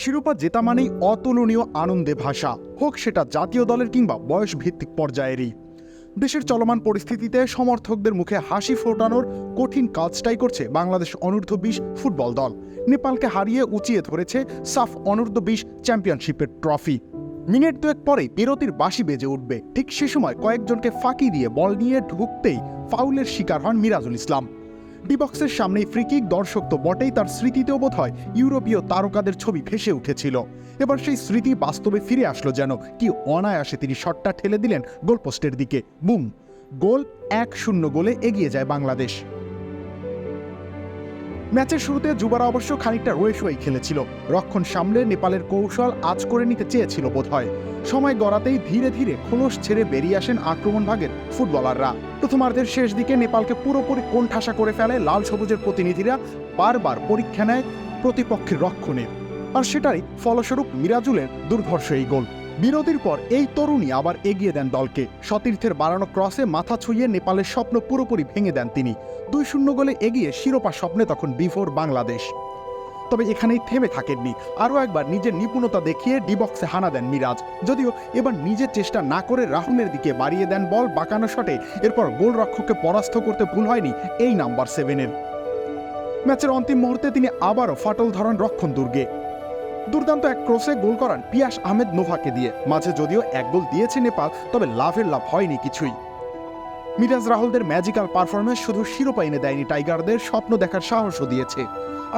শিরোপা জেতা মানেই অতুলনীয় আনন্দে ভাসা, হোক সেটা জাতীয় দলের কিংবা বয়স ভিত্তিক পর্যায়েরই। দেশের চলমান পরিস্থিতিতে সমর্থকদের মুখে হাসি ফোটানোর কঠিন কাজটাই করছে বাংলাদেশ অনূর্ধ্ব-20 ফুটবল দল। নেপালকে হারিয়ে উঁচিয়ে ধরেছে সাফ অনূর্ধ্ব-20 চ্যাম্পিয়নশিপের ট্রফি। মিনিট দুয়েক পরেই বিরতির বাঁশি বেজে উঠবে, ঠিক সে সময় কয়েকজনকে ফাঁকি দিয়ে বল নিয়ে ঢুকতেই ফাউলের শিকার হন মিরাজুল ইসলাম। ডিবক্সের সামনেই ফ্রিকিক, দর্শক তো বটেই, তার স্মৃতিতেও বোধ হয় ইউরোপীয় তারকাদের ছবি ভেসে উঠেছিল। এবার সেই স্মৃতি বাস্তবে ফিরে আসলো যেন। কি অনায়াসে তিনি শটটা ঠেলে দিলেন গোলপোস্টের দিকে, বুম! গোল। 1-0 গোলে এগিয়ে যায় বাংলাদেশ। ম্যাচের শুরুতে যুবারা অবশ্য খানিকটা রয়ে খেলেছিল। রক্ষণ সামলে নেপালের কৌশল আঁচ করে নিতে চেয়েছিল বোধহয়। সময় গড়াতেই ধীরে ধীরে খোলস ছেড়ে বেরিয়ে আসেন আক্রমণ ভাগের ফুটবলাররা। প্রথমার্ধের শেষ দিকে নেপালকে পুরোপুরি কোণঠাসা করে ফেলে লাল সবুজের প্রতিনিধিরা। বারবার পরীক্ষা নেয় প্রতিপক্ষের রক্ষণের, আর সেটাই ফলস্বরূপ মিরাজুলের দুর্ধর্ষ এই গোল। বিরতির পর এই তরুণী আবার এগিয়ে দেন দলকে। সতীর্থের বাড়ানো ক্রসে মাথা ছুঁয়ে নেপালের স্বপ্ন পুরোপুরি ভেঙে দেন তিনি। 2-0 গোলে এগিয়ে শিরোপা স্বপ্নে তখন বিভোর বাংলাদেশ। তবে এখানেই থেমে থাকেননি, আরও একবার নিজের নিপুণতা দেখিয়ে ডিবক্সে হানা দেন মিরাজ। যদিও এবার নিজের চেষ্টা না করে রাহুলের দিকে বাড়িয়ে দেন বল বাঁকানো শটে। এরপর গোলরক্ষককে পরাস্ত করতে ভুল হয়নি এই নাম্বার 7-এর। ম্যাচের অন্তিম মুহূর্তে তিনি আবারও ফাটল ধরান রক্ষণ দুর্গে। দুর্দান্ত এক ক্রসে গোল করান পিয়াস আহমেদ নোভাকে দিয়ে। মাঝে যদিও এক গোল দিয়েছে নেপাল, তবে লাভের লাভ হয়নি কিছুই। মিরাজ রাহুলদের ম্যাজিক্যাল পারফরমেন্স শুধু শিরোপা এনে দেয়নি, টাইগারদের স্বপ্ন দেখার সাহসও দিয়েছে।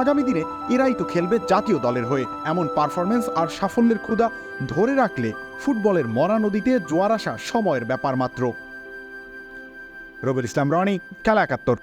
আগামী দিনে এরাই তো খেলবে জাতীয় দলের হয়ে। এমন পারফরমেন্স আর সাফল্যের ক্ষুধা ধরে রাখলে ফুটবলের মরা নদীতে জোয়ার আসা সময়ের ব্যাপার মাত্র। রবিউল ইসলাম রনি, খেলা 71।